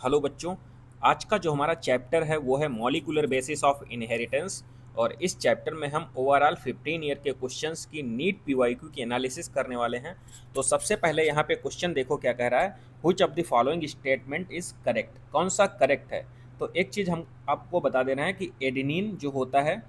Hello बच्चों। आज का जो हमारा चैप्टर है वो है मॉलिक्यूलर बेसिस ऑफ इनहेरिटेंस। और इस चैप्टर में हम ओवरऑल 15 ईयर के क्वेश्चंस की नीट पीवाईक्यू की एनालिसिस करने वाले हैं। तो सबसे पहले यहाँ पे क्वेश्चन देखो क्या कह रहा है, which of the following statement is correct, कौन सा करेक्ट है। तो एक चीज़ हम आपको बता दे रहे हैं कि एडेनिन जो होता है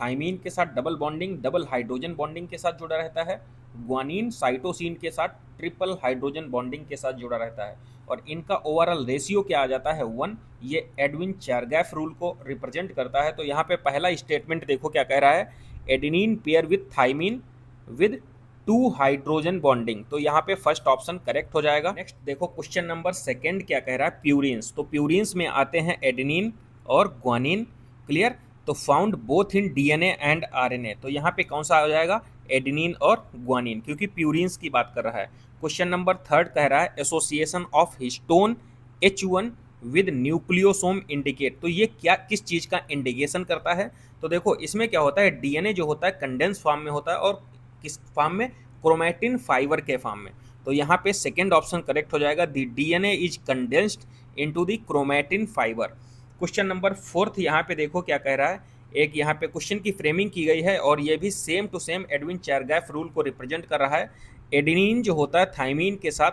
थाइमीन के साथ double bonding, double hydrogen bonding के साथ जुड़ा रहता है। ग्वानिन साइटोसिन के साथ ट्रिपल हाइड्रोजन बॉन्डिंग के साथ जुड़ा रहता है। और इनका ओवरऑल रेशियो क्या आ जाता है, 1। ये एडविन चारगैफ रूल को रिप्रेजेंट करता है। तो यहाँ पे पहला स्टेटमेंट देखो क्या कह रहा है, adenine pair with thymine with 2 hydrogen bonding. तो यहाँ पे फर्स्ट ऑप्शन करेक्ट हो जाएगा। नेक्स्ट देखो क्वेश्चन नंबर सेकंड क्या कह रहा है, प्यूरिन्स। तो प्यूरिन्स में आते हैं एडेनिन और ग्वानिन। क्लियर। तो found both in DNA and RNA. तो यहाँ पे कौन सा आ जाएगा, एडेनिन और ग्वानिन, क्योंकि प्यूरिन्स की बात कर रहा है। क्वेश्चन नंबर थर्ड कह रहा है association of histone H1 with nucleosome indicate. तो ये क्या किस चीज़ का इंडिकेशन करता है। तो देखो इसमें क्या होता है, डीएनए जो होता है कंडेंस फॉर्म में होता है और किस फॉर्म में, क्रोमैटिन फाइबर के फॉर्म में। तो यहाँ पे सेकेंड ऑप्शन करेक्ट हो जाएगा, the DNA is condensed into the chromatin fibre. Question number fourth यहाँ पे देखो क्या कह रहा है, एक यहाँ पे क्वेश्चन की फ्रेमिंग की गई है और ये भी same to same Edwin Chargaff rule को रिप्रेजेंट कर रहा है। एडेनिन जो होता है थाइमीन के साथ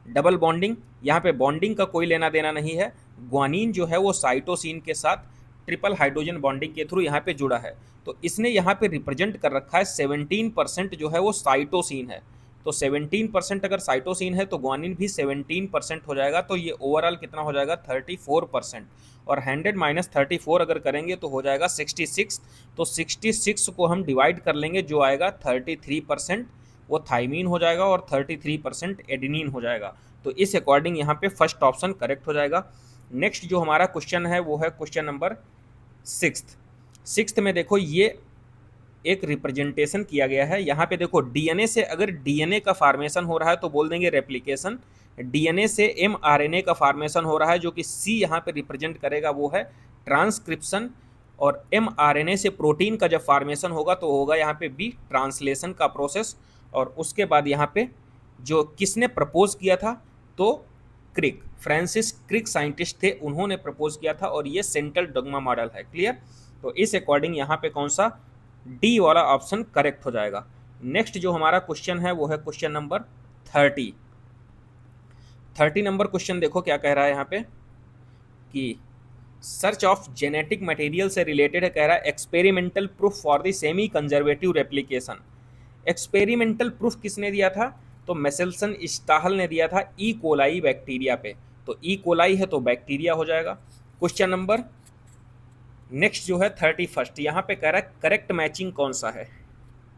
डबल बॉन्डिंग, यहाँ पे बॉन्डिंग का कोई लेना देना नहीं है। ग्वानिन जो है वो साइटोसिन के साथ ट्रिपल हाइड्रोजन बॉन्डिंग के थ्रू यहाँ पे जुड़ा है। तो इसने यहाँ पे रिप्रेजेंट कर रखा है 17% जो है वो साइटोसिन है। तो 17% अगर साइटोसिन है तो ग्वानिन भी 17% हो जाएगा। तो ये ओवरऑल कितना हो जाएगा, 34%। और 100 माइनस 34 अगर करेंगे तो हो जाएगा 66। तो 66 को हम डिवाइड कर लेंगे, जो आएगा 33% वो थाइमीन हो जाएगा और 33% एडेनिन हो जाएगा। तो इस अकॉर्डिंग यहाँ पे फर्स्ट ऑप्शन करेक्ट हो जाएगा। नेक्स्ट जो हमारा क्वेश्चन है वो है क्वेश्चन नंबर सिक्स्थ में देखो ये एक रिप्रेजेंटेशन किया गया है। यहाँ पे देखो डीएनए से अगर डीएनए का फार्मेशन हो रहा है तो बोल देंगे रेप्लिकेशन। डीएनए से एमआरएनए का फार्मेशन हो रहा है, जो कि सी यहाँ पे रिप्रेजेंट करेगा वो है ट्रांसक्रिप्शन। और एमआरएनए से प्रोटीन का जब फार्मेशन होगा तो होगा यहाँ पे बी, ट्रांसलेशन का प्रोसेस। और उसके बाद यहाँ पे जो किसने प्रपोज किया था, तो क्रिक, फ्रांसिस क्रिक साइंटिस्ट थे, उन्होंने प्रपोज किया था और ये सेंट्रल डोग्मा मॉडल है। क्लियर। तो इस अकॉर्डिंग यहाँ पे कौन सा, डी वाला ऑप्शन करेक्ट हो जाएगा। नेक्स्ट जो हमारा क्वेश्चन है वो है क्वेश्चन नंबर 30 नंबर क्वेश्चन देखो क्या कह रहा है यहाँ पे कि सर्च ऑफ जेनेटिक मटेरियल से रिलेटेड है। कह रहा है experimental proof for the semi conservative replication. Experimental proof किसने दिया था, तो मेसेल्सन स्टाहल ने दिया था ई कोलाई बैक्टीरिया पे। तो ई कोलाई है तो बैक्टीरिया हो जाएगा। क्वेश्चन नंबर नेक्स्ट जो है 31, यहाँ पे कह रहा है करेक्ट मैचिंग कौन सा है,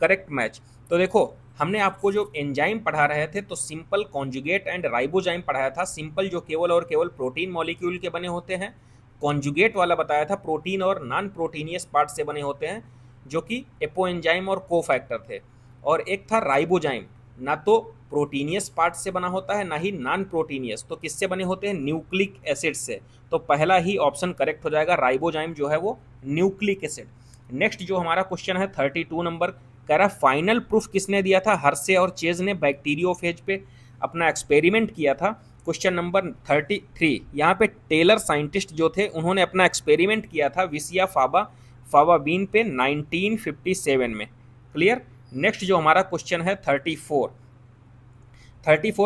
करेक्ट मैच। तो देखो हमने आपको जो एंजाइम पढ़ा रहे थे तो सिंपल, कॉन्जुगेट एंड राइबोजाइम पढ़ाया था। सिंपल जो केवल और केवल प्रोटीन मॉलिक्यूल के बने होते हैं, कॉन्जुगेट वाला बताया था प्रोटीन और नॉन प्रोटीनियस पार्ट से बने होते हैं, जो कि एपो एंजाइम और कोफैक्टर थे। और एक था राइबोजाइम, ना तो प्रोटीनियस पार्ट से बना होता है ना ही नॉन प्रोटीनियस, तो किससे बने होते हैं, न्यूक्लिक एसिड से। तो पहला ही ऑप्शन करेक्ट हो जाएगा, राइबोजाइम जो है वो न्यूक्लिक एसिड। नेक्स्ट जो हमारा क्वेश्चन है 32 नंबर, कह रहा फाइनल प्रूफ किसने दिया था, हर्शे और चेज ने बैक्टीरियोफेज पे अपना एक्सपेरिमेंट किया था। क्वेश्चन नंबर 33, यहाँ पे टेलर साइंटिस्ट जो थे उन्होंने अपना एक्सपेरिमेंट किया था विसिया फावा बीन पे 1957 में। क्लियर। नेक्स्ट जो हमारा क्वेश्चन है 34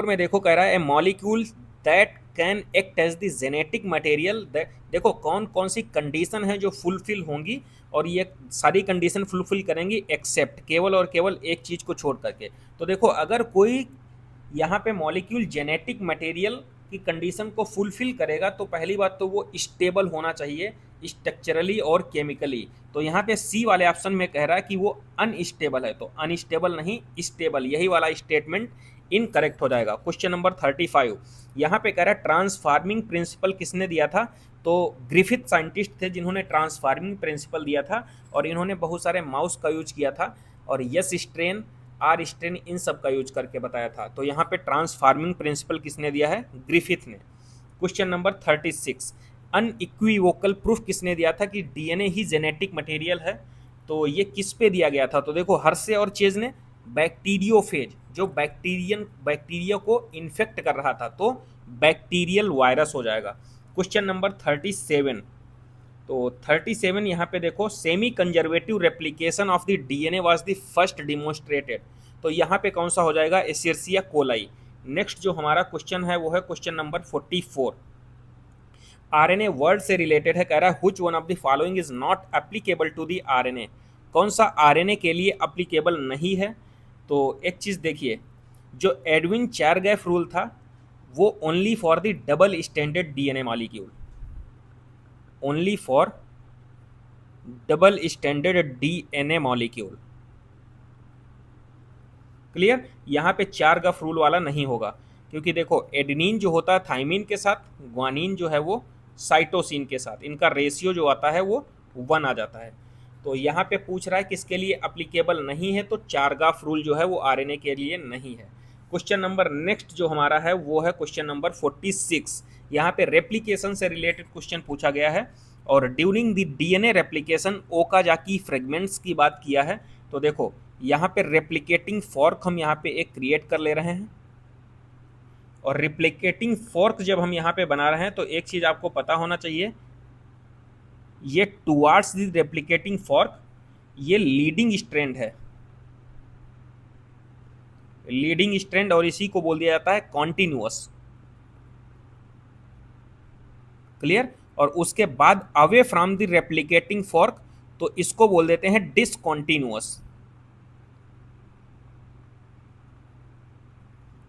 में देखो कह रहा है a molecule that can act as the genetic material. देखो कौन कौन सी कंडीशन है जो फुलफिल होंगी, और ये सारी कंडीशन फुलफिल करेंगी एक्सेप्ट, केवल और केवल एक चीज़ को छोड़ करके। तो देखो अगर कोई यहाँ पे मॉलिक्यूल जेनेटिक मटेरियल की कंडीशन को फुलफिल करेगा तो पहली बात तो वो स्टेबल होना चाहिए स्ट्रक्चरली और केमिकली। तो यहाँ पे सी वाले ऑप्शन में कह रहा है कि वो अनस्टेबल है, तो अनस्टेबल नहीं स्टेबल, यही वाला स्टेटमेंट इनकरेक्ट हो जाएगा। क्वेश्चन नंबर 35, यहाँ पे कह रहा है ट्रांसफार्मिंग प्रिंसिपल किसने दिया था, तो ग्रिफिथ साइंटिस्ट थे जिन्होंने ट्रांसफार्मिंग प्रिंसिपल दिया था। और इन्होंने बहुत सारे माउस का यूज किया था और यस स्ट्रेन, आर स्ट्रेन, इन सब का यूज करके बताया था। तो यहाँ पे ट्रांसफार्मिंग प्रिंसिपल किसने दिया है, ग्रिफिथ ने। क्वेश्चन नंबर 36, अनइक्विवोकल प्रूफ किसने दिया था कि डीएनए ही जेनेटिक मटेरियल है। तो ये किस पे दिया गया था, तो देखो हर्शे और चेज ने बैक्टीरियोफेज, जो बैक्टीरिया को इन्फेक्ट कर रहा था, तो बैक्टीरियल वायरस हो जाएगा। Question number 37। तो 37 यहाँ पे देखो, semi conservative replication of the DNA was the first demonstrated. तो यहाँ पे कौन सा हो जाएगा, एशेरिया कोलाई। नेक्स्ट जो हमारा क्वेश्चन है वो है क्वेश्चन नंबर 44। आरएनए वर्ड से रिलेटेड है, कह रहा है which one of the following is not applicable to the RNA. कौन सा आरएनए के लिए एप्लीकेबल नहीं है। तो एक चीज़ देखिए, जो एडविन चैरगैफ रूल था वो only for the double standard DNA molecule, only for double standard DNA molecule. Clear, यहाँ पे चार गफ रूल वाला नहीं होगा, क्योंकि देखो एडेनिन जो होता है थाइमिन के साथ, ग्वानिन जो है वो साइटोसिन के साथ, इनका रेशियो जो आता है वो 1 आ जाता है। तो यहाँ पे पूछ रहा है किसके लिए अप्लीकेबल नहीं है, तो चारगाफ रूल जो है वो आरएनए के लिए नहीं है। क्वेश्चन नंबर नेक्स्ट जो हमारा है वो है क्वेश्चन नंबर 46। यहाँ पे रेप्लिकेशन से रिलेटेड क्वेश्चन पूछा गया है, और during the DNA replication Okazaki fragments की बात किया है। तो देखो यहाँ पे रेप्लिकेटिंग फॉर्क हम यहाँ पे एक क्रिएट कर ले रहे हैं, और रिप्लिकेटिंग फॉर्क जब हम यहाँ पे बना रहे हैं तो एक चीज़ आपको पता होना चाहिए, ये टुवार्ड्स द रेप्लिकेटिंग फॉर्क ये लीडिंग स्ट्रैंड है, लीडिंग स्ट्रैंड, और इसी को बोल दिया जाता है कॉन्टिन्यूअस। क्लियर, और उसके बाद away from the replicating fork तो इसको बोल देते हैं डिसकॉन्टिन्यूअस।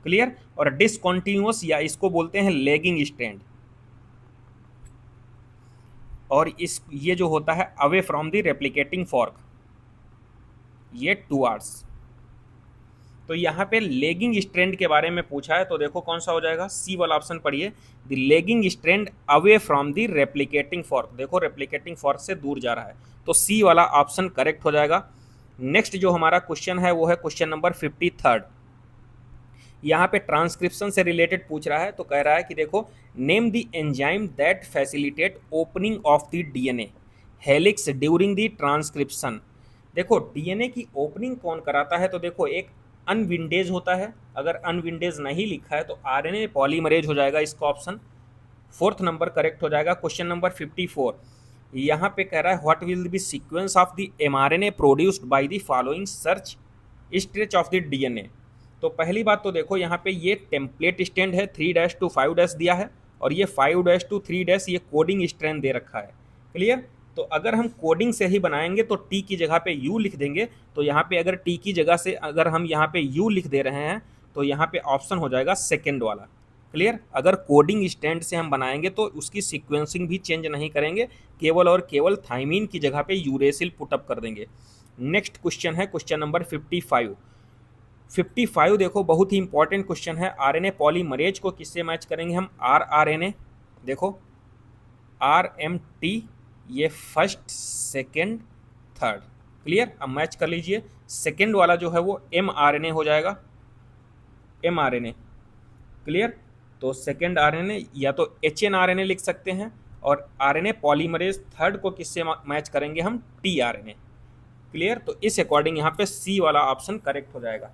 क्लियर, और डिसकॉन्टिन्यूअस या इसको बोलते हैं लेगिंग स्ट्रैंड, और इस ये जो होता है away from the replicating fork ये टुवार्ड्स। तो यहाँ पे लेगिंग स्ट्रैंड के बारे में पूछा है, तो देखो कौन सा हो जाएगा, सी वाला ऑप्शन पढ़िए, the lagging strand away from the replicating fork. देखो रेप्लिकेटिंग फॉर्क से दूर जा रहा है, तो सी वाला ऑप्शन करेक्ट हो जाएगा। नेक्स्ट जो हमारा क्वेश्चन है वो है क्वेश्चन नंबर 53। यहाँ पे ट्रांसक्रिप्शन से रिलेटेड पूछ रहा है, तो कह रहा है कि देखो name the enzyme that facilitate opening of the DNA helix during the transcription. देखो डीएनए की ओपनिंग कौन कराता है, तो देखो एक अनविंडेज होता है, अगर अनविंडेज नहीं लिखा है तो आरएनए पॉलीमरेज हो जाएगा, इसका ऑप्शन 4th नंबर करेक्ट हो जाएगा। क्वेश्चन नंबर 54 यहाँ पे कह रहा है what will B sequence of the mRNA produced by the following search stretch of the DNA. तो पहली बात तो देखो यहाँ पे ये टेम्पलेट स्टैंड है, 3' to 5' दिया है, और ये 5' to 3' ये कोडिंग स्ट्रैंड दे रखा है। क्लियर, तो अगर हम कोडिंग से ही बनाएंगे तो टी की जगह पे यू लिख देंगे, तो यहाँ पे अगर टी की जगह से अगर हम यहाँ पे यू लिख दे रहे हैं तो यहाँ पे ऑप्शन हो जाएगा सेकेंड वाला। क्लियर, अगर कोडिंग स्टैंड से हम बनाएंगे तो उसकी सीक्वेंसिंग भी चेंज नहीं करेंगे, केवल और केवल थाइमीन की जगह पे यूरेसिल पुटअप कर देंगे। नेक्स्ट क्वेश्चन है क्वेश्चन नंबर 55 देखो बहुत ही इंपॉर्टेंट क्वेश्चन है, आरएनए पॉलीमरेज को किससे मैच करेंगे हम, आरएनए। देखो आरएमटी ये फर्स्ट सेकेंड थर्ड। क्लियर, अब मैच कर लीजिए, सेकेंड वाला जो है वो एमआरएनए हो जाएगा, एमआरएनए। क्लियर, तो सेकेंड आरएनए या तो एचएनआरएनए लिख सकते हैं, और आरएनए पॉलीमरेज थर्ड को किससे मैच करेंगे हम, टीआरएनए। क्लियर, तो इस अकॉर्डिंग यहाँ पे सी वाला ऑप्शन करेक्ट हो जाएगा।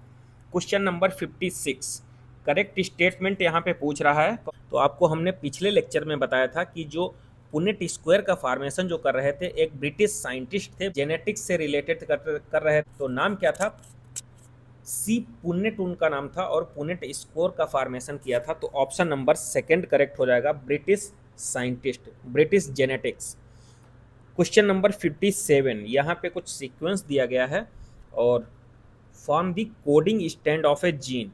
क्वेश्चन नंबर 56 करेक्ट स्टेटमेंट यहाँ पे पूछ रहा है। तो आपको हमने पिछले लेक्चर में बताया था कि जो पुनेट स्क्वायर का फॉर्मेशन जो कर रहे थे एक ब्रिटिश साइंटिस्ट थे, जेनेटिक्स से रिलेटेड कर रहे थे, तो नाम क्या था, सी पुनेट उनका नाम था, और पुनेट स्क्वायर का फॉर्मेशन किया था। तो ऑप्शन नंबर सेकंड करेक्ट हो जाएगा, British scientist, British genetics. Question number 57 यहाँ पे कुछ सीक्वेंस दिया गया है, और form the coding stand of A gene.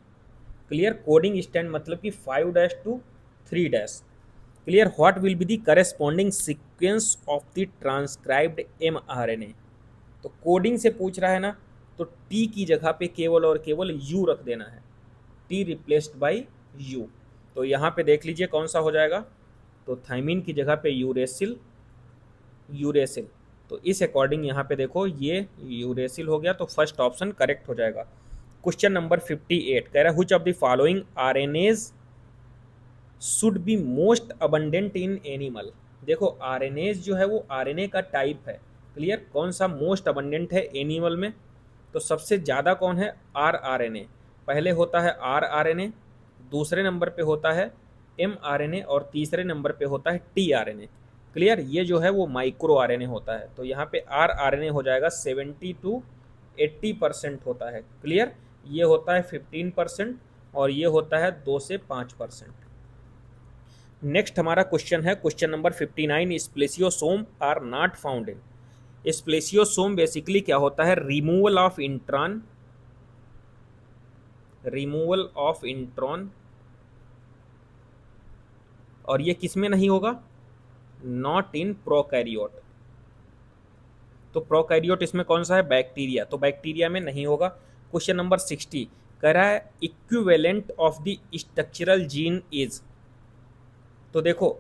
Clear, coding stand मतलब कि 5' to 3'। Clear, what will be the corresponding sequence of the transcribed mRNA. तो कोडिंग से पूछ रहा है ना, तो टी की जगह पे केवल और केवल यू रख देना है, टी रिप्लेस्ड बाय यू। तो यहाँ पे देख लीजिए कौन सा हो जाएगा, तो थाइमिन की जगह पे यूरेसिल, यूरेसिल। तो इस अकॉर्डिंग यहाँ पे देखो ये यूरेसिल हो गया, तो फर्स्ट ऑप्शन करेक्ट हो जाएगा। क्वेश्चन नंबर 58 कह रहा है which of the following RNase should be most abundant in animal. देखो आरएनएज जो है वो आरएनए का टाइप है। क्लियर, कौन सा मोस्ट अबंडेंट है एनिमल में, तो सबसे ज़्यादा कौन है, आरएनए। पहले होता है आरएनए, दूसरे नंबर पे होता है mRNA और तीसरे नंबर पे होता है tRNA। क्लियर, ये जो है वो माइक्रो आरएनए होता है। तो यहाँ पे rRNA हो जाएगा 70 to 80% होता है। क्लियर, ये होता है 15% और ये होता है 2 से 5%। नेक्स्ट हमारा क्वेश्चन है question number 59, spliceosome are not found in. Spliceosome basically क्या होता है, removal of intron, removal of intron, और ये किस में नहीं होगा, नॉट इन प्रोकैरियोट। तो प्रोकैरियोट इसमें कौन सा है, बैक्टीरिया, तो बैक्टीरिया में नहीं होगा। क्वेश्चन नंबर 60 कह रहा है equivalent of the structural gene is. तो देखो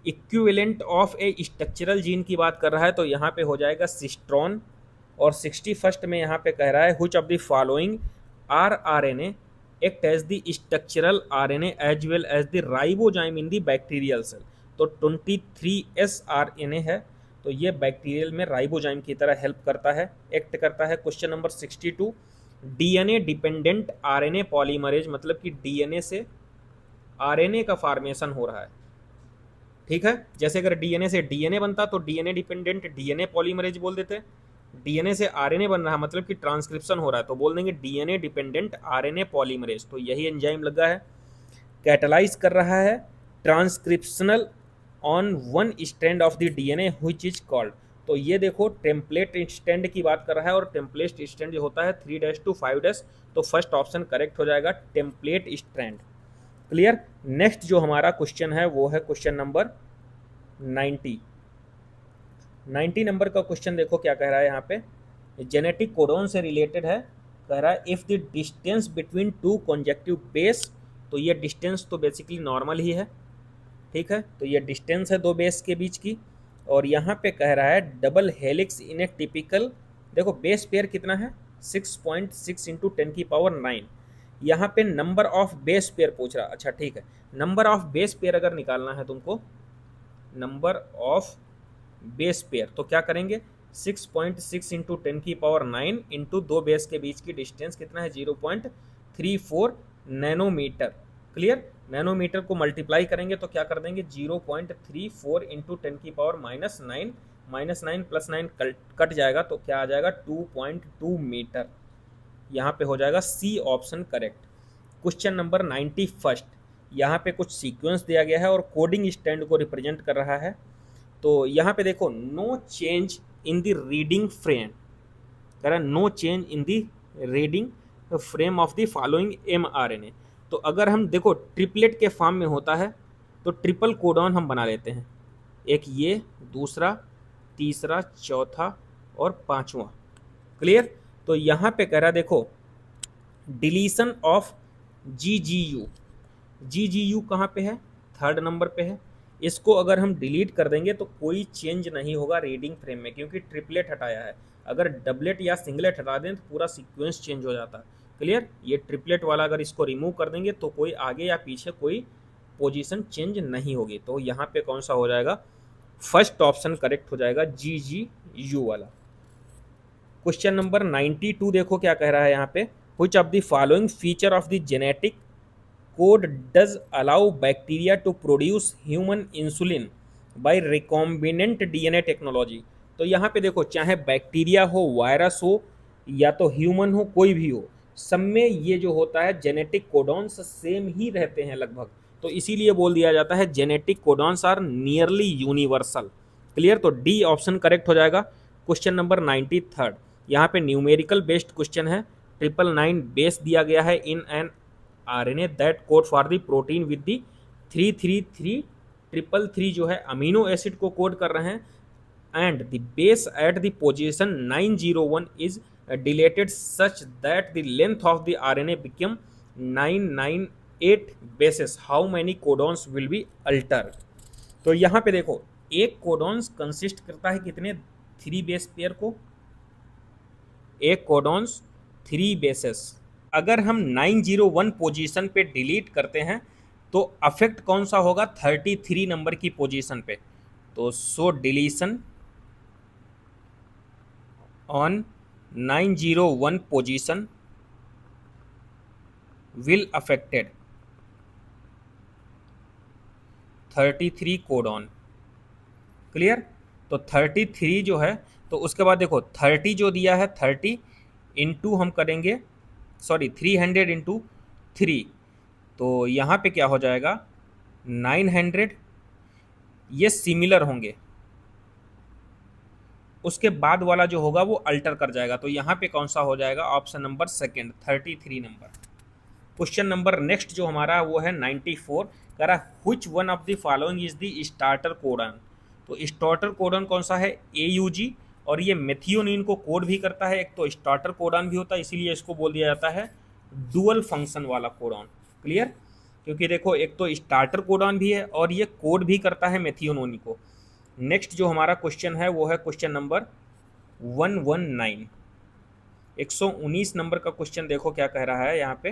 equivalent of A structural gene की बात कर रहा है, तो यहाँ पे हो जाएगा सिस्ट्रॉन। और 61 में यहाँ पे कह रहा है which of the following are R N A act as the structural R N as well as the ribozyme in the bacterial cell. तो 23 आर एन ए है, तो ये बैक्टीरियल में राइबोजाइम की तरह हेल्प करता है, एक्ट करता है। Question number 62 DNA dependent RNA polymerase, मतलब कि डीएनए से आरएनए का फॉर्मेशन हो रहा है। ठीक है, जैसे अगर डीएनए से डीएनए बनता तो डीएनए डिपेंडेंट डीएनए पॉलीमरेज बोल देते। डीएनए से आरएनए बन रहा है मतलब कि ट्रांसक्रिप्शन हो रहा है, तो बोल देंगे डीएनए डिपेंडेंट आरएनए पॉलीमरेज। तो यही एंजाइम लगा है, कैटलाइज कर रहा है transcriptional on one strand of the DNA which is called. तो ये देखो टेम्पलेट स्टैंड की बात कर रहा है, और टेम्पलेट स्टैंड जो होता है 3' to 5', तो फर्स्ट ऑप्शन करेक्ट हो जाएगा, टेम्पलेट स्ट्रैंड। क्लियर। नेक्स्ट जो हमारा क्वेश्चन है वो है क्वेश्चन नंबर 90। 90 नंबर का क्वेश्चन देखो क्या कह रहा है यहाँ पे, जेनेटिक कोडोन से रिलेटेड है। कह रहा है if the distance between two consecutive base, तो ये डिस्टेंस तो बेसिकली नॉर्मल ही है। ठीक है, तो ये डिस्टेंस है दो बेस के बीच की। और यहाँ पे कह रहा है डबल हेलिक्स इन ए टिपिकल, देखो बेस पेयर कितना है 6.6 इंटू 10⁹। यहाँ पे नंबर ऑफ बेस पेयर पूछ रहा। अच्छा ठीक है, नंबर ऑफ बेस पेयर अगर निकालना है तुमको, नंबर ऑफ बेस पेयर, तो क्या करेंगे 6.6 इंटू 10⁹ इंटू दो बेस के बीच की डिस्टेंस कितना है 0.34 नैनोमीटर। क्लियर, नैनोमीटर को मल्टीप्लाई करेंगे तो क्या कर देंगे 0.34 इंटू 10⁻⁹, -9 + 9 कट जाएगा तो क्या आ जाएगा 2.2 मीटर। यहाँ पे हो जाएगा C option correct. Question number 91, यहाँ पे कुछ सीक्वेंस दिया गया है और कोडिंग स्टैंड को रिप्रेजेंट कर रहा है। तो यहाँ पे देखो no change in the reading frame, कह रहा है no change in the reading frame of the following mRNA। तो अगर हम देखो ट्रिपलेट के फॉर्म में होता है तो ट्रिपल कोडॉन हम बना लेते हैं, एक ये, दूसरा, तीसरा, चौथा और पांचवा। क्लियर। तो यहाँ पे कह रहा है देखो डिलीशन ऑफ GGU, GGU कहाँ पे है, 3rd नंबर पे है। इसको अगर हम डिलीट कर देंगे तो कोई चेंज नहीं होगा रीडिंग फ्रेम में, क्योंकि ट्रिपलेट हटाया है। अगर डबलेट या सिंगलेट हटा दें तो पूरा सीक्वेंस चेंज हो जाता है। क्लियर, ये ट्रिपलेट वाला अगर इसको रिमूव कर देंगे तो कोई आगे या पीछे कोई पोजीशन चेंज नहीं होगी। तो यहाँ पे कौन सा हो जाएगा, फर्स्ट ऑप्शन करेक्ट हो जाएगा, GGU वाला। क्वेश्चन नंबर 92 देखो क्या कह रहा है यहाँ पे, which of the following feature of the genetic code does allow bacteria to produce human insulin by recombinant DNA technology. तो यहाँ पे देखो चाहे बैक्टीरिया हो, वायरस हो या तो ह्यूमन हो, कोई भी हो, सब में ये जो होता है जेनेटिक कोडॉन्स सेम ही रहते हैं लगभग। तो इसीलिए बोल दिया जाता है genetic codons are nearly universal. Clear, तो डी ऑप्शन करेक्ट हो जाएगा। क्वेश्चन नंबर 93, यहाँ पे न्यूमेरिकल बेस्ड क्वेश्चन है। 999 बेस दिया गया है in an RNA that code for the protein with the 333 जो है अमीनो एसिड को कोड कर रहे हैं। And the base at the position 901 is deleted such that the length of the RNA become 998 bases, how many codons will be alter. तो यहाँ पे देखो एक कोडॉन्स कंसिस्ट करता है कितने, 3 बेस पेयर को, एक कोडॉन्स 3 बेसेस। अगर हम 901 पोजीशन पे डिलीट करते हैं तो अफेक्ट कौन सा होगा 33 नंबर की पोजीशन पे। तो so deletion on 901 position will affected 33 codon. Clear. तो 33 जो है, तो उसके बाद देखो 30 जो दिया है 30 इंटू हम करेंगे, सॉरी 300 इंटू 3, तो यहाँ पे क्या हो जाएगा 900, ये सिमिलर होंगे। उसके बाद वाला जो होगा वो अल्टर कर जाएगा, तो यहाँ पे कौन सा हो जाएगा, option number second 33 number. Question number next जो हमारा वो है 94, कह रहा है which one of the following is the starter codon. तो स्टार्टर कोडन कौन सा है, AUG, और ये मेथियोनिन को कोड भी करता है। एक तो स्टार्टर कोडन भी होता है, इसीलिए इसको बोल दिया जाता है डुअल फंक्शन वाला कोडन। क्लियर, क्योंकि देखो एक तो स्टार्टर कोडन भी है और ये कोड भी करता है मेथियोनिन को। नेक्स्ट जो हमारा क्वेश्चन है वो है क्वेश्चन नंबर 119, 119 नंबर का क्वेश्चन। देखो क्या कह रहा है यहाँ पे,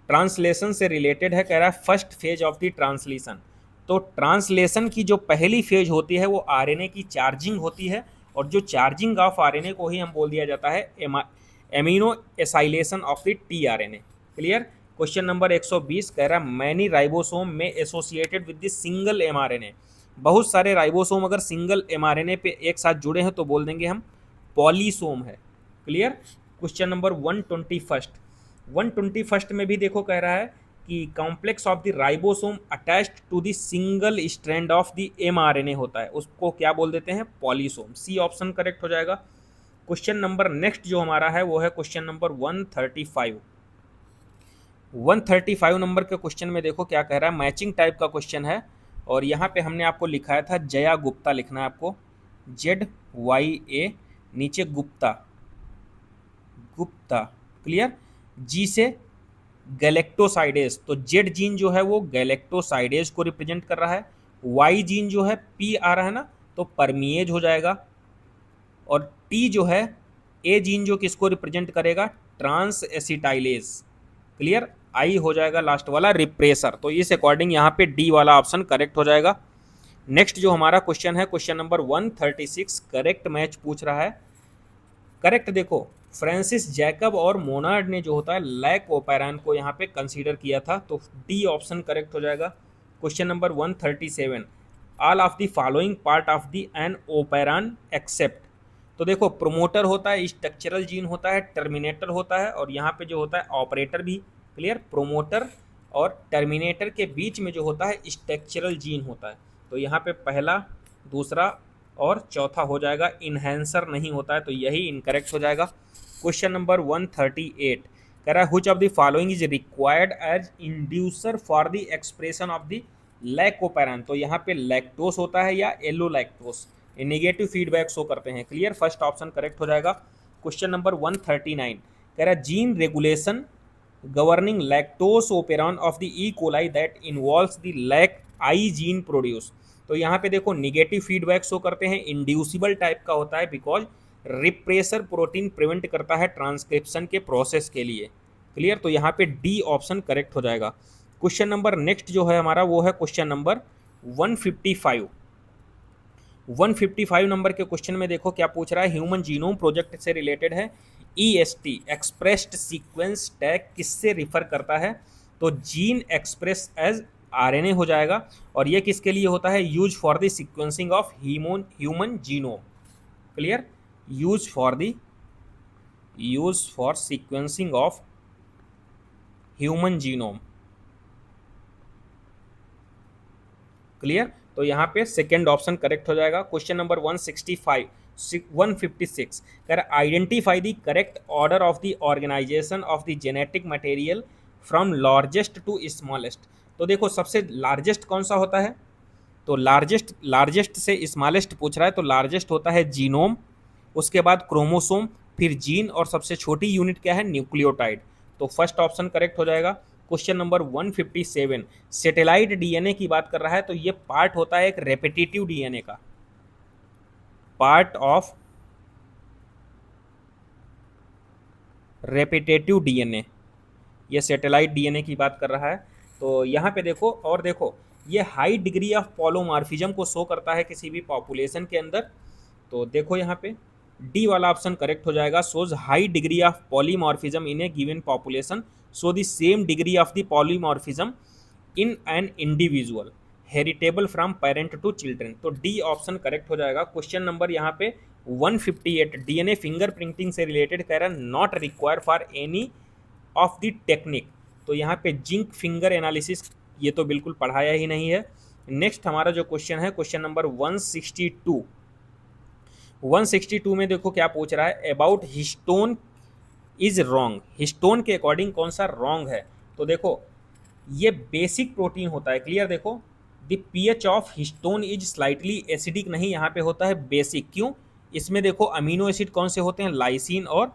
ट्रांसलेशन से रिलेटेड है। कह रहा है first phase of the translation. तो ट्रांसलेशन की जो पहली फेज होती है वो आरएनए की चार्जिंग होती है, और जो चार्जिंग ऑफ आरएनए को ही हम बोल दिया जाता है amino acylation of the tRNA. Clear. Question number 120 कह रहा है मैनी राइबोसोम में associated with the single mRNA. बहुत सारे राइबोसोम अगर सिंगल एमआरएनए पे एक साथ जुड़े हैं तो बोल देंगे हम पॉलीसोम है। क्लियर। क्वेश्चन नंबर 121 में भी देखो कह रहा है कि complex of the ribosome attached to the single strand of the mRNA होता है, उसको क्या बोल देते हैं, पॉलीसोम। सी ऑप्शन करेक्ट हो जाएगा। क्वेश्चन नंबर नेक्स्ट जो हमारा है वो है क्वेश्चन नंबर 135। 135 नंबर के क्वेश्चन में देखो क्या कह रहा है, मैचिंग टाइप का क्वेश्चन है, और यहाँ पे हमने आपको लिखाया था जया गुप्ता लिखना है आपको, ZYA, नीचे गुप्ता, गुप्ता। क्लियर। जी से गैलेक्टोसाइडेज, तो जेड जीन जो है वो गैलेक्टोसाइडेज को रिप्रेजेंट कर रहा है। वाई जीन जो है पी आ रहा है ना, तो परमिएज हो जाएगा। और टी जो है, ए जीन जो किसको रिप्रेजेंट करेगा, ट्रांस एसिटाइलेज। क्लियर। आई हो जाएगा लास्ट वाला रिप्रेसर। तो इस अकॉर्डिंग यहाँ पे डी वाला ऑप्शन करेक्ट हो जाएगा। नेक्स्ट जो हमारा क्वेश्चन है क्वेश्चन नंबर 136, करेक्ट मैच पूछ रहा है। करेक्ट देखो, फ्रांसिस जैकब और मोनार्ड ने जो होता है लैक ओपेरान को यहाँ पे कंसीडर किया था, तो डी ऑप्शन करेक्ट हो जाएगा। Question number 137, all of the following part of the an operon except. तो देखो प्रोमोटर होता है, स्ट्रक्चरल जीन होता है, टर्मिनेटर होता है, और यहाँ पे जो होता है ऑपरेटर भी। क्लियर। प्रोमोटर और टर्मिनेटर के बीच में जो होता है स्ट्रक्चरल जीन होता है, तो यहाँ पे पहला, दूसरा और चौथा हो जाएगा, इन्हेंसर नहीं होता है, तो यही इनकरेक्ट हो जाएगा। क्वेश्चन नंबर 138 कह रहा है which of the following is required as inducer for the expression of the lac operon. तो यहाँ पे लैक्टोस होता है या एलो लैक्टोस, ये नेगेटिव फीडबैक शो करते हैं। क्लियर। फर्स्ट ऑप्शन करेक्ट हो जाएगा। क्वेश्चन नंबर 139 कह रहा है gene regulation governing lactose operon of the E coli that involves the lac I gene produce. तो यहाँ पे देखो निगेटिव फीडबैक शो करते हैं, इंड्यूसिबल टाइप का होता है, बिकॉज रिप्रेसर प्रोटीन प्रिवेंट करता है ट्रांसक्रिप्शन के प्रोसेस के लिए। क्लियर। तो यहाँ पे डी ऑप्शन करेक्ट हो जाएगा। क्वेश्चन नंबर नेक्स्ट जो है हमारा वो है क्वेश्चन नंबर 155। 155 नंबर के क्वेश्चन में देखो क्या पूछ रहा है, ह्यूमन जीनोम प्रोजेक्ट से रिलेटेड है। EST एक्सप्रेस्ड सीक्वेंस टैग किससे रिफर करता है, तो जीन एक्सप्रेस एज RNA हो जाएगा, और ये किसके लिए होता है, use for the sequencing of human genome. Clear. Use for sequencing of human genome. Clear. तो यहाँ पे सेकेंड ऑप्शन करेक्ट हो जाएगा। क्वेश्चन नंबर 156 कह रहा identify the correct order of the organisation of the genetic material from largest to smallest. तो देखो सबसे लार्जेस्ट कौन सा होता है, तो लार्जेस्ट से स्मॉलेस्ट पूछ रहा है, तो लार्जेस्ट होता है जीनोम, उसके बाद क्रोमोसोम, फिर जीन, और सबसे छोटी यूनिट क्या है, न्यूक्लियोटाइड। तो फर्स्ट ऑप्शन करेक्ट हो जाएगा। क्वेश्चन नंबर 157 सैटेलाइट डीएनए की बात कर रहा है, तो ये पार्ट होता है एक रेपिटेटिव डीएनए का, पार्ट ऑफ रेपिटेटिव डीएनए, ये सैटेलाइट डीएनए की बात कर रहा है। तो यहाँ पे देखो, और देखो ये हाई डिग्री ऑफ पॉलोमॉर्फिज्म को शो करता है किसी भी पॉपुलेशन के अंदर। तो देखो यहाँ पे डी वाला ऑप्शन करेक्ट हो जाएगा, shows high degree of polymorphism in a given population, so the same degree of the polymorphism in an individual heritable from parent to children, तो डी ऑप्शन करेक्ट हो जाएगा। क्वेश्चन नंबर यहाँ पे 158, DNA fingerprinting से related कह रहा है not required for any of the technique, तो यहाँ पे जिंक फिंगर एनालिसिस ये तो बिल्कुल पढ़ाया ही नहीं है। नेक्स्ट हमारा जो क्वेश्चन है क्वेश्चन नंबर 162, 162 में देखो क्या पूछ रहा है, about histone is wrong, histone के अकॉर्डिंग कौन सा रॉन्ग है। तो देखो ये बेसिक प्रोटीन होता है, क्लियर, देखो the pH of histone is slightly acidic, नहीं यहाँ पे होता है बेसिक, क्यों, इसमें देखो अमीनो एसिड कौन से होते हैं, लाइसिन और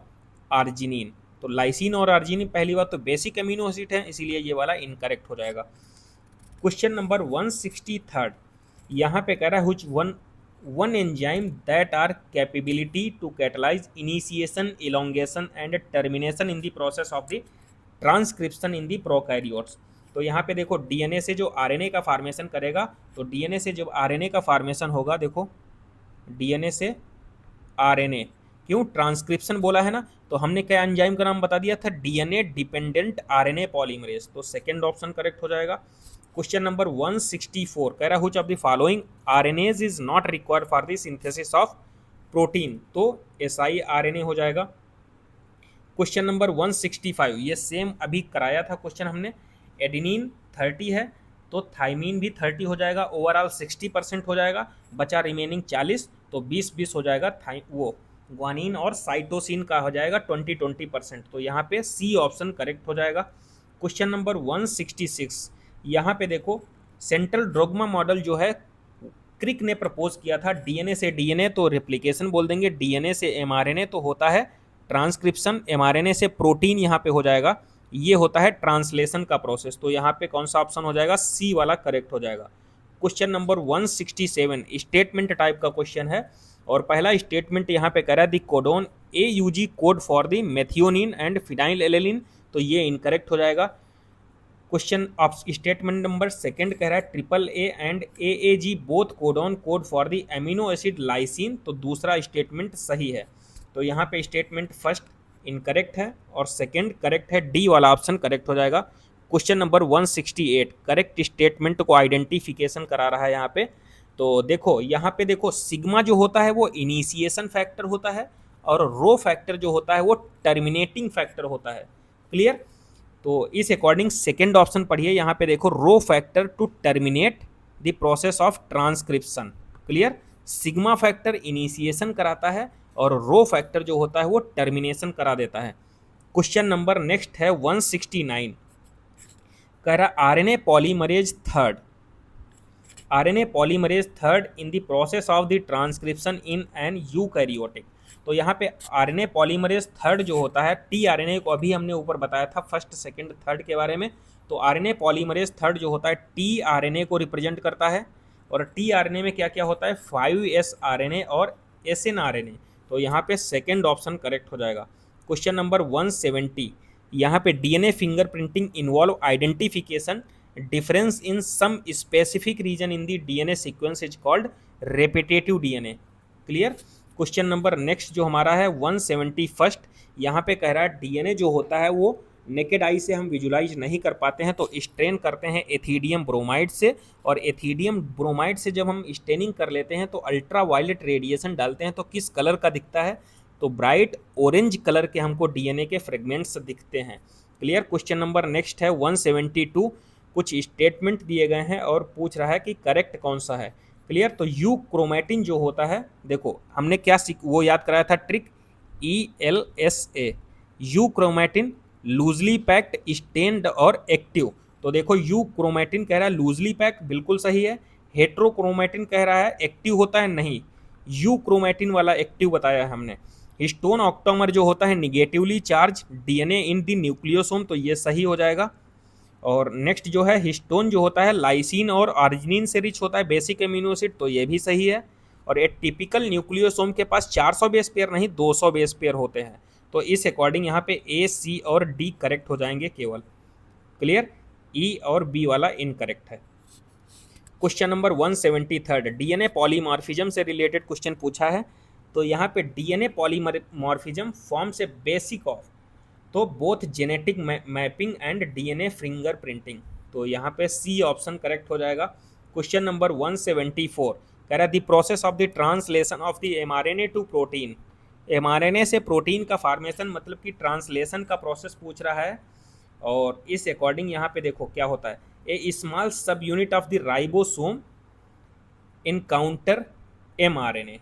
आर्जिनिन, तो लाइसिन और आर्जिनिन पहली बात तो बेसिक अमीनो एसिड है, इसीलिए ये वाला इनकरेक्ट हो जाएगा। क्वेश्चन नंबर 163, यहाँ पे कह रहा है which one enzyme that are capability to catalyse initiation, elongation and termination in the process of the transcription in the prokaryotes, तो यहाँ पे देखो डीएनए से जो आरएनए का फॉर्मेशन करेगा, तो डीएनए से जब आरएनए का फॉर्मेशन होगा, देखो डीएनए से आरएनए, क्यों ट्रांसक्रिप्शन बोला है ना, तो हमने क्या एंजाइम का नाम बता दिया था, डीएनए डिपेंडेंट आरएनए पॉलीमरेज, तो सेकंड ऑप्शन करेक्ट हो जाएगा। क्वेश्चन नंबर 164 कह रहा है which of the following RNase is not required for the synthesis of protein, तो एसआई आरएनए हो जाएगा। क्वेश्चन नंबर 165, ये सेम अभी कराया था क्वेश्चन हमने, एडिनिन 30 है तो थाइमीन भी 30 हो जाएगा, ओवरऑल 60% हो जाएगा, बचा रिमेनिंग 40, तो 20-20 हो जाएगा, वो ग्वानिन और साइटोसिन का हो जाएगा 20-20%, तो यहाँ पे सी ऑप्शन करेक्ट हो जाएगा। क्वेश्चन नंबर 166, यहाँ पे देखो सेंट्रल डोग्मा मॉडल जो है क्रिक ने प्रपोज किया था, डीएनए से डीएनए तो रेप्लिकेशन बोल देंगे, डीएनए से एमआरएनए तो होता है ट्रांसक्रिप्शन, एमआरएनए से प्रोटीन यहाँ पे हो जाएगा, ये होता है ट्रांसलेशन का प्रोसेस, तो यहाँ पे कौन सा ऑप्शन हो जाएगा, सी वाला करेक्ट हो जाएगा। क्वेश्चन नंबर 167 स्टेटमेंट टाइप का क्वेश्चन है, और पहला स्टेटमेंट यहाँ पे कह रहा है the codon AUG code for the methionine and phenylalanine, तो ये इनकरेक्ट हो जाएगा। Question of statement number second कह रहा है AAA and AAG both codon code for the amino acid lysine, तो दूसरा स्टेटमेंट सही है, तो यहाँ पे स्टेटमेंट फर्स्ट इनकरेक्ट है और सेकंड करेक्ट है, डी वाला ऑप्शन करेक्ट हो जाएगा। क्वेश्चन नंबर 168 करेक्ट स्टेटमेंट को आइडेंटिफिकेशन करा रहा है यहाँ पे, तो देखो यहाँ पे देखो सिग्मा जो होता है वो इनिशिएशन फैक्टर होता है और रो फैक्टर जो होता है वो टर्मिनेटिंग फैक्टर होता है, क्लियर, तो इस अकॉर्डिंग सेकेंड ऑप्शन पढ़िए, यहाँ पे देखो rho factor to terminate the process of transcription, clear, sigma factor initiation कराता है और रो फैक्टर जो होता है वो टर्मिनेशन करा देता है। क्वेश्चन नंबर नेक्स्ट है 169 कह रहा RNA polymerase third, RNA polymerase third in the process of the transcription in an eukaryotic, तो यहाँ पे आरएनए पॉलीमरेज थर्ड जो होता है, टीआरएनए को अभी हमने ऊपर बताया था फर्स्ट सेकंड थर्ड के बारे में, तो आरएनए पॉलीमरेज थर्ड जो होता है टीआरएनए को रिप्रेजेंट करता है, और टीआरएनए में क्या क्या होता है 5S आरएनए और SNRNA, तो यहाँ पे सेकेंड ऑप्शन करेक्ट हो जाएगा। क्वेश्चन नंबर 170 यहाँ पे DNA fingerprinting involve identification difference in some specific region in the DNA sequence is called repetitive DNA, clear. Question number next जो हमारा है 171 यहाँ पे कह रहा है डीएनए जो होता है वो नेकेड आई से हम विजुलाइज नहीं कर पाते हैं, तो स्ट्रेन करते हैं एथिडियम ब्रोमाइड से, और एथिडियम ब्रोमाइड से जब हम स्टेनिंग कर लेते हैं तो अल्ट्रा वायलेट रेडिएशन डालते हैं, तो किस कलर का दिखता है, तो ब्राइट ऑरेंज कलर के हमको डीएनए के फ्रेगमेंट्स दिखते हैं, क्लियर। क्वेश्चन नंबर नेक्स्ट है 172 कुछ स्टेटमेंट दिए गए हैं और पूछ रहा है कि करेक्ट कौन सा है, क्लियर। तो यू क्रोमैटिन जो होता है, देखो हमने क्या वो याद कराया था trick ELSA, euchromatin loosely packed stained और एक्टिव, तो देखो यू क्रोमैटिन कह रहा है लूजली पैक्ड बिल्कुल सही है, हेट्रोक्रोमैटिन कह रहा है एक्टिव होता है, नहीं, यू क्रोमैटिन वाला एक्टिव बताया है हमने। हिस्टोन ऑक्टोमर जो होता है negatively charge DNA in the nucleosome, तो ये सही हो जाएगा। और नेक्स्ट जो है हिस्टोन जो होता है लाइसिन और आर्जिनिन से रिच होता है बेसिक एमिनो एसिड, तो ये भी सही है। और एक टिपिकल न्यूक्लियोसोम के पास 400 बेस पेयर नहीं 200 बेस पेयर होते हैं, तो इस अकॉर्डिंग यहाँ पे A, C और D करेक्ट हो जाएंगे केवल, क्लियर। E और B वाला इनकरेक्ट है। क्वेश्चन नंबर 173 डीएनए पॉलीमॉर्फिज्म से रिलेटेड क्वेश्चन पूछा है, तो यहाँ पे डीएनए पॉलीमॉर्फिज्म फॉर्म से बेसिक ऑफ, तो both genetic mapping and DNA fingerprinting, तो यहाँ पे सी ऑप्शन करेक्ट हो जाएगा। क्वेश्चन नंबर 174 कह रहा है the process of the translation of the mRNA to protein. mRNA से प्रोटीन का फॉर्मेशन मतलब कि ट्रांसलेशन का प्रोसेस पूछ रहा है। और इस अकॉर्डिंग यहाँ पे देखो क्या होता है, a small subunit of the ribosome encounter mRNA।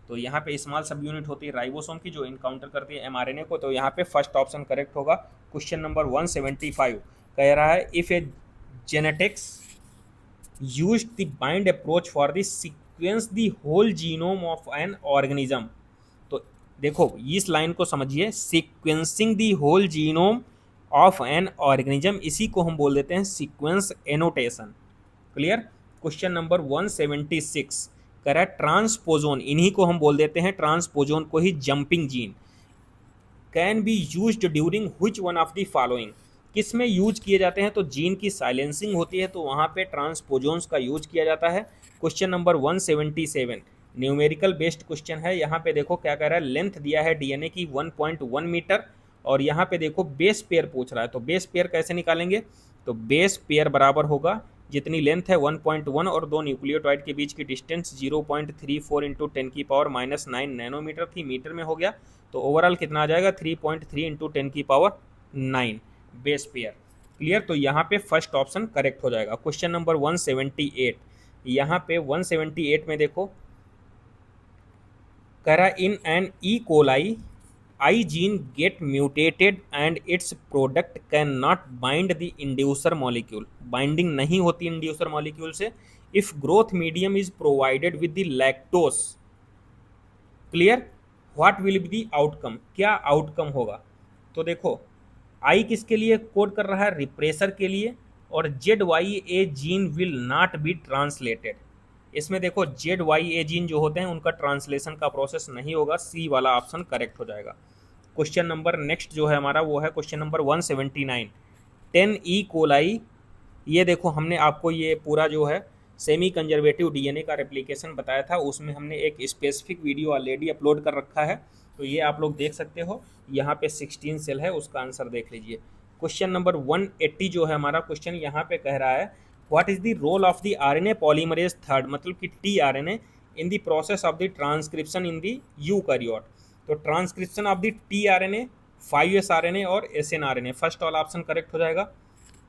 तो यहाँ पे स्मॉल सब यूनिट होती है राइबोसोम की जो इनकाउंटर करती है mRNA को। तो यहाँ पे फर्स्ट ऑप्शन करेक्ट होगा। क्वेश्चन नंबर 175 कह रहा है if a genetics used the bind approach for the sequence the whole genome of an organism. तो देखो इस लाइन को समझिए, sequencing the whole genome of an organism, इसी को हम बोल देते हैं sequence annotation. Clear. Question number 176 कह रहा है ट्रांसपोजोन, इन्हीं को हम बोल देते हैं ट्रांसपोजोन को ही jumping gene, can be used during which one of the following, किस में यूज किए जाते हैं। तो जीन की साइलेंसिंग होती है तो वहाँ पे ट्रांसपोजोन्स का यूज किया जाता है। Question number 177 numerical based question है। यहाँ पे देखो क्या कह रहा है, लेंथ दिया है डीएनए की 1.1 मीटर और यहाँ पे देखो बेस पेयर पूछ रहा है। तो बेस पेयर कैसे निकालेंगे, तो बेस पेयर बराबर होगा जितनी लेंथ है 1.1 और दो न्यूक्लियोटाइड के बीच की डिस्टेंस 0.34 इंटू 10⁻⁹ नैनोमीटर थी, मीटर में हो गया। तो ओवरऑल कितना आ जाएगा 3.3 इंटू 10⁹ बेस पेयर। क्लियर। तो यहाँ पे फर्स्ट ऑप्शन करेक्ट हो जाएगा। क्वेश्चन नंबर 178 यहाँ पे 178 में देखो कह रहा in an E coli I gene get mutated and its product can not bind the inducer molecule, binding नहीं होती इंड्यूसर मॉलिक्यूल से। If growth medium is provided with the lactose. Clear. What will be the outcome, क्या outcome होगा। तो देखो आई किसके लिए code कर रहा है, रिप्रेसर के लिए, और ZYA gene will not be translated. इसमें देखो ZYA जीन जो होते हैं उनका ट्रांसलेशन का प्रोसेस नहीं होगा, सी वाला ऑप्शन करेक्ट हो जाएगा। क्वेश्चन नंबर नेक्स्ट जो है हमारा वो है क्वेश्चन नंबर 179 10 ई कोलाई। ये देखो हमने आपको ये पूरा जो है सेमी कंजर्वेटिव डीएनए का रेप्लिकेशन बताया था, उसमें हमने एक स्पेसिफिक वीडियो ऑलरेडी अपलोड कर रखा है, तो ये आप लोग देख सकते हो। यहाँ पे 16 सेल है, उसका आंसर देख लीजिए। क्वेश्चन नंबर 180 जो है हमारा क्वेश्चन यहाँ पे कह रहा है what is the role of the RNA polymerase third, मतलब कि tRNA in the process of the transcription in the eukaryote. तो transcription of the tRNA 5s RNA और एसएनआरएनए, फर्स्ट वाला ऑप्शन करेक्ट हो जाएगा।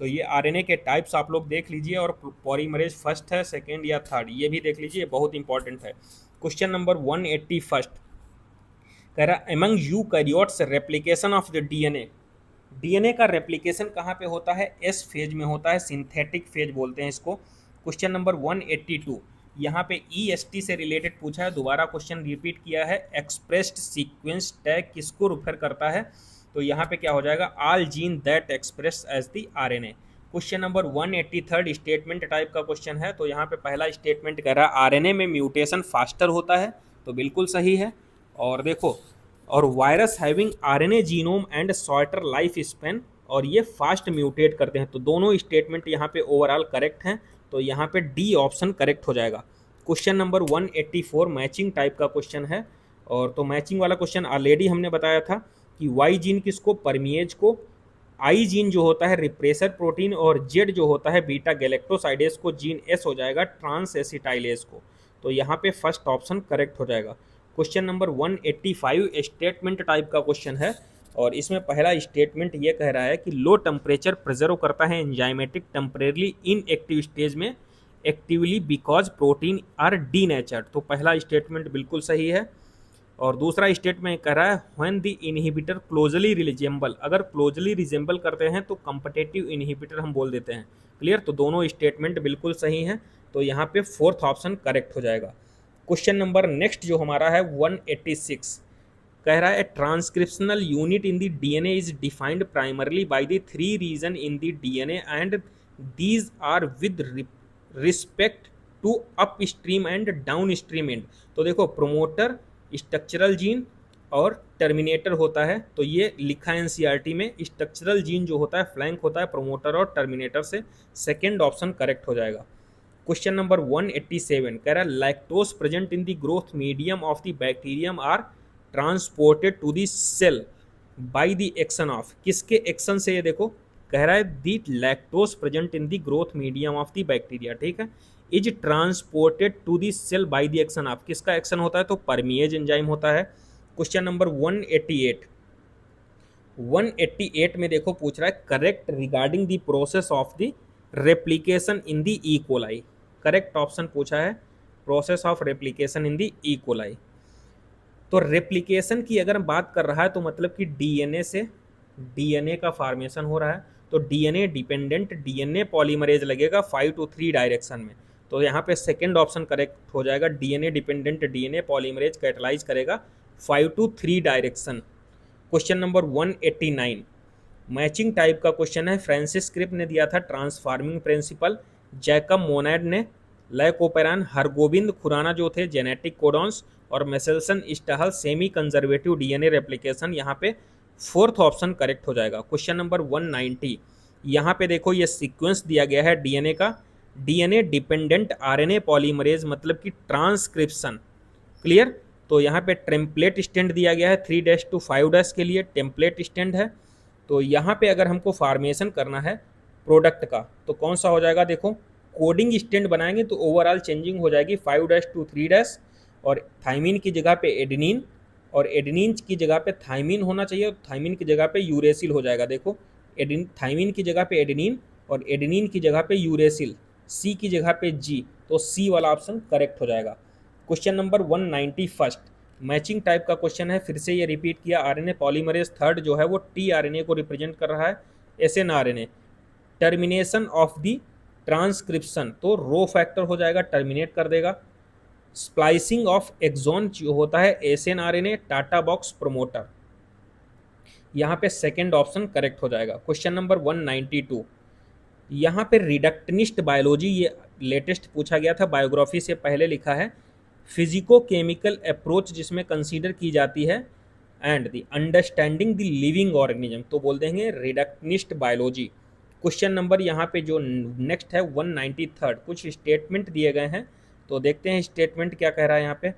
तो ये आरएनए के टाइप्स आप लोग देख लीजिए और पॉलीमरेज फर्स्ट है, सेकेंड या थर्ड, ये भी देख लीजिए, बहुत इंपॉर्टेंट है। क्वेश्चन नंबर 181 कह रहा है among eukaryotes replication of the DNA, DNA का रेप्लिकेशन कहाँ पे होता है, एस फेज में होता है, सिंथेटिक फेज बोलते हैं इसको। क्वेश्चन नंबर 182 यहाँ पे ईएसटी से रिलेटेड पूछा है, दोबारा क्वेश्चन रिपीट किया है। एक्सप्रेस्ड सीक्वेंस टैग किसको रेफर करता है, तो यहाँ पे क्या हो जाएगा, all gene that express as the RNA. Question number 183 statement type का क्वेश्चन है। तो यहाँ पे पहला स्टेटमेंट कह रहा है आरएनए में म्यूटेशन फास्टर होता है, तो बिल्कुल सही है। और देखो और virus having RNA genome and shorter life span, और ये फास्ट म्यूटेट करते हैं। तो दोनों स्टेटमेंट यहाँ पे ओवरऑल करेक्ट हैं, तो यहाँ पे डी ऑप्शन करेक्ट हो जाएगा। क्वेश्चन नंबर 184 मैचिंग टाइप का क्वेश्चन है, और तो मैचिंग वाला क्वेश्चन ऑलरेडी हमने बताया था कि वाई जीन किसको, परमिएज को, आई जीन जो होता है रिप्रेसर प्रोटीन, और जेड जो होता है बीटा गैलेक्टोसाइडेज को, जीन एस हो जाएगा ट्रांस एसिटाइलेज को। तो यहाँ पे फर्स्ट ऑप्शन करेक्ट हो जाएगा। क्वेश्चन नंबर 185 स्टेटमेंट टाइप का क्वेश्चन है, और इसमें पहला स्टेटमेंट ये कह रहा है कि लो टेम्परेचर प्रिजर्व करता है enzymatic temporarily inactive stage में actively because protein are denatured. तो पहला स्टेटमेंट बिल्कुल सही है। और दूसरा स्टेटमेंट कह रहा है when the inhibitor closely resemble, अगर क्लोजली रिजेंबल करते हैं तो कंपटेटिव इनहिबिटर हम बोल देते हैं। क्लियर। तो दोनों स्टेटमेंट बिल्कुल सही हैं, तो यहाँ पे फोर्थ ऑप्शन करेक्ट हो जाएगा। क्वेश्चन नंबर नेक्स्ट जो हमारा है 186 कह रहा है transcriptional unit in the DNA is defined primarily by the 3 region in the DNA and these are with respect to upstream and downstream end. तो देखो प्रोमोटर, स्ट्रक्चरल जीन और terminator होता है, तो ये लिखा है एनसीईआरटी में। स्ट्रक्चरल जीन जो होता है फ्लैंक होता है प्रोमोटर और टर्मिनेटर से, सेकेंड ऑप्शन करेक्ट हो जाएगा। क्वेश्चन नंबर 187 कह रहा है lactose present in the growth medium of the bacterium are transported to the cell by the action of, किसके एक्शन से, ये देखो कह रहा है the lactose present in the growth medium of the bacteria. ठीक है, is transported to the cell by the action of, किसका एक्शन होता है, तो परमिएज एंजाइम होता है। क्वेश्चन नंबर 188 में देखो पूछ रहा है correct regarding the process of the replication in the E coli. Correct option पूछा है process of replication in the E coli. तो रेप्लिकेशन की अगर बात कर रहा है तो मतलब कि डीएनए से डीएनए का फॉर्मेशन हो रहा है, तो डीएनए डिपेंडेंट डीएनए पॉलीमरेज लगेगा 5 to 3 डायरेक्शन में। तो यहाँ पे सेकंड ऑप्शन करेक्ट हो जाएगा, DNA dependent DNA polymerase catalyse करेगा 5 to 3 direction. Question number 189 matching type का क्वेश्चन है। फ्रांसिस क्रिप ने दिया था ट्रांसफार्मिंग प्रिंसिपल, जैकब मोनैड ने लाइकोपेरान, हरगोविंद खुराना जो थे जेनेटिक कोडॉन्स, और Meselson Stahl semi conservative DNA replication. यहाँ पे फोर्थ ऑप्शन करेक्ट हो जाएगा। क्वेश्चन नंबर 190 यहाँ पे देखो ये सीक्वेंस दिया गया है डीएनए का, डीएनए डिपेंडेंट आरएनए पॉलीमरेज मतलब कि ट्रांसक्रिप्शन। क्लियर। तो यहाँ पे टेम्पलेट स्टैंड दिया गया है 3' to 5' के लिए टेम्पलेट स्टैंड है। तो यहाँ पे अगर हमको फॉर्मेशन करना है प्रोडक्ट का तो कौन सा हो जाएगा, देखो कोडिंग स्टैंड बनाएंगे तो ओवरऑल चेंजिंग हो जाएगी 5' to 3', और थाइमिन की जगह पे एडेनिन, और एडेनिन की जगह पे थाइमिन होना चाहिए, और थाइमिन की जगह पे यूरेसिल हो जाएगा। देखो थाइमिन की जगह पे एडेनिन और एडेनिन की जगह पे यूरेसिल, सी की जगह पे जी, तो सी वाला ऑप्शन करेक्ट हो जाएगा। क्वेश्चन नंबर 191 मैचिंग टाइप का क्वेश्चन है, फिर से ये रिपीट किया। आरएनए पॉलीमरेज थर्ड जो है वो टी आरएनए को रिप्रेजेंट कर रहा है, एसएनआरएनए टर्मिनेशन ऑफ द ट्रांसक्रिप्शन, तो रो फैक्टर हो जाएगा, टर्मिनेट कर देगा। स्प्लाइसिंग ऑफ एक्सॉन जो होता है एसएनआरएनए टाटा बॉक्स प्रोमोटर, यहाँ पे सेकेंड ऑप्शन करेक्ट हो जाएगा। क्वेश्चन नंबर 192 यहाँ पे रिडक्टनिस्ट बायोलॉजी, ये लेटेस्ट पूछा गया था, बायोग्राफी से पहले लिखा है। फिजिको केमिकल अप्रोच जिसमें कंसीडर की जाती है and the understanding the living organism, तो बोल देंगे रिडक्टनिस्ट बायोलॉजी। क्वेश्चन नंबर यहाँ पे जो नेक्स्ट है 193 कुछ स्टेटमेंट दिए गए हैं, तो देखते हैं स्टेटमेंट क्या कह रहा है यहाँ पे।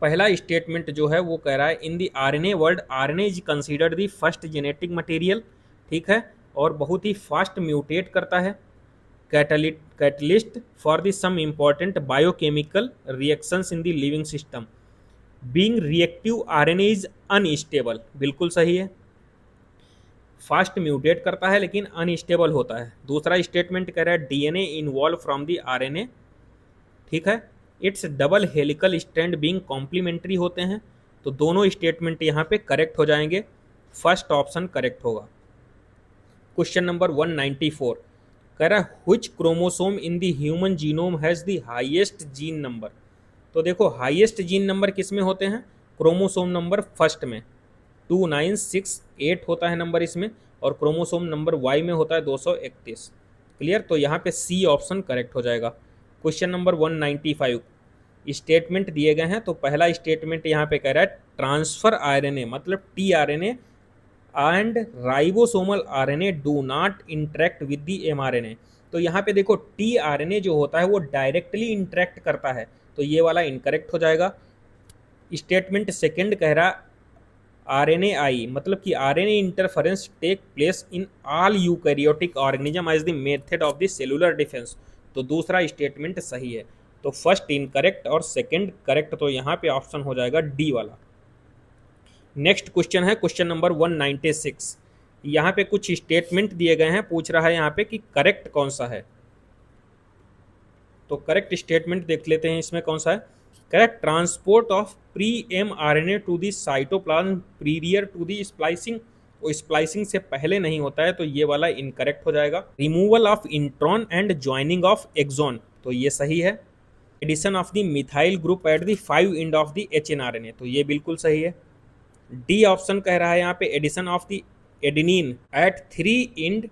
पहला स्टेटमेंट जो है वो कह रहा है in the RNA world RNA is considered the first genetic material, ठीक है, और बहुत ही फास्ट म्यूटेट करता है, catalyst for the some important biochemical reactions in the living system, being reactive RNA is unstable, बिल्कुल सही है, फास्ट म्यूटेट करता है लेकिन अनस्टेबल होता है। दूसरा स्टेटमेंट कह रहा है DNA involve from the RNA, ठीक है, it's double helical strand being complementary होते हैं, तो दोनों स्टेटमेंट यहाँ पे करेक्ट हो जाएंगे, फर्स्ट ऑप्शन करेक्ट होगा। क्वेश्चन नंबर 194 कह रहा है which chromosome in the human genome has the highest gene number, तो देखो हाईएस्ट जीन नंबर किस में होते हैं, क्रोमोसोम नंबर फर्स्ट में 2968 होता है नंबर इसमें, और क्रोमोसोम नंबर वाई में होता है 231। क्लियर। तो यहाँ पे सी ऑप्शन करेक्ट हो जाएगा। क्वेश्चन नंबर 195 स्टेटमेंट दिए गए हैं, तो पहला स्टेटमेंट यहाँ पे कह रहा है ट्रांसफर आरएनए मतलब T RNA and ribosomal RNA do not interact with the mRNA, तो यहाँ पे देखो टी आरएनए जो होता है वो डायरेक्टली इंटरेक्ट करता है, तो ये वाला इनकरेक्ट हो जाएगा। स्टेटमेंट सेकंड कह रहा आरएनए आई मतलब कि RNA interference take place in all eukaryotic organism as the method of the cellular defence, तो दूसरा स्टेटमेंट सही है, तो फर्स्ट इनकरेक्ट और सेकंड करेक्ट, तो यहाँ पे ऑप्शन हो जाएगा डी वाला। नेक्स्ट क्वेश्चन है क्वेश्चन नंबर 196, यहाँ पे कुछ स्टेटमेंट दिए गए हैं, पूछ रहा है यहाँ पे कि करेक्ट कौन सा है, तो करेक्ट स्टेटमेंट देख लेते हैं इसमें कौन सा है। Correct transport of pre m RNA to the cytoplasm prior to the splicing, वो स्प्लाइसिंग से पहले नहीं होता है, तो ये वाला इनकरेक्ट हो जाएगा। Removal of intron and joining of exon, तो ये सही है। Addition of the methyl group at the 5 end of the HNRNA, तो ये बिल्कुल सही है। डी ऑप्शन कह रहा है यहाँ पे addition of the adenine at 3 end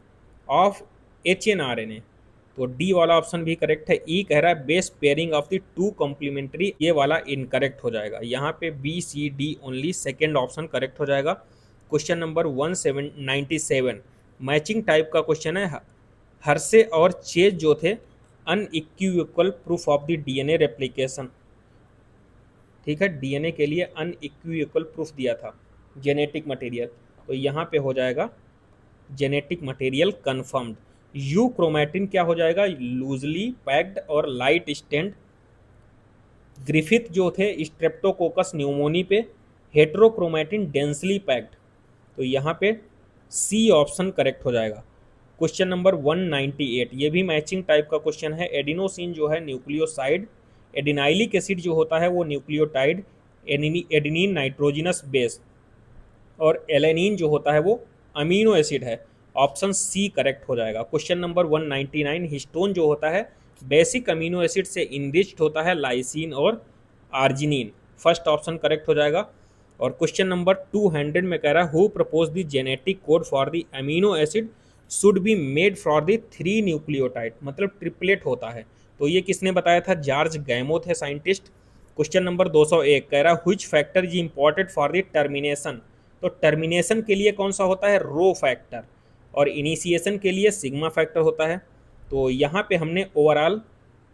of HNRNA, तो डी वाला ऑप्शन भी करेक्ट है। ई कह रहा है base pairing of the 2 complementary, ये वाला इनकरेक्ट हो जाएगा। यहाँ पे B C D only second option correct हो जाएगा। क्वेश्चन नंबर 197 मैचिंग टाइप का क्वेश्चन है। हर्से और चेज जो थे unequivocal proof of the DNA replication, ठीक है, डीएनए के लिए अनइक्विवोकल प्रूफ दिया था जेनेटिक मटेरियल, तो यहाँ पे हो जाएगा जेनेटिक मटेरियल कन्फर्म्ड। यूक्रोमैटिन क्या हो जाएगा, लूजली पैक्ड और लाइट स्टेंड। ग्रिफिथ जो थे स्ट्रेप्टोकोकस न्यूमोनी पे, हेट्रोक्रोमैटिन डेंसली पैक्ड। तो यहाँ पे सी ऑप्शन करेक्ट हो जाएगा। क्वेश्चन नंबर 198, ये भी मैचिंग टाइप का क्वेश्चन है। एडिनोसिन जो है न्यूक्लियोसाइड, एडिनाइलिक एसिड जो होता है वो न्यूक्लियोटाइड, एडिनिन नाइट्रोजिनस बेस, और एलेनिन जो होता है वो अमीनो एसिड है। ऑप्शन सी करेक्ट हो जाएगा। क्वेश्चन नंबर 199, हिस्टोन जो होता है बेसिक अमीनो एसिड से इनरिच्ड होता है, लाइसिन और आर्जिनिन। फर्स्ट ऑप्शन करेक्ट हो जाएगा। और क्वेश्चन नंबर 200 में कह रहा है who propose the genetic code for the amino acid should be made for the 3 nucleotide, मतलब ट्रिपलेट होता है। तो ये किसने बताया था, जॉर्ज गैमो थे साइंटिस्ट। क्वेश्चन नंबर 201 कह रहा है which factor is important for the termination. तो टर्मिनेशन के लिए कौन सा होता है, रो फैक्टर, और इनिशिएशन के लिए सिग्मा फैक्टर होता है। तो यहाँ पे हमने ओवरऑल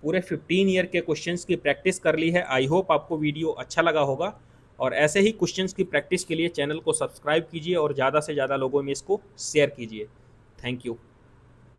पूरे 15 ईयर के क्वेश्चंस की प्रैक्टिस कर ली है। आई होप आपको वीडियो अच्छा लगा होगा, और ऐसे ही क्वेश्चंस की प्रैक्टिस के लिए चैनल को सब्सक्राइब कीजिए और ज़्यादा से ज़्यादा लोगों में इसको शेयर कीजिए। Thank you.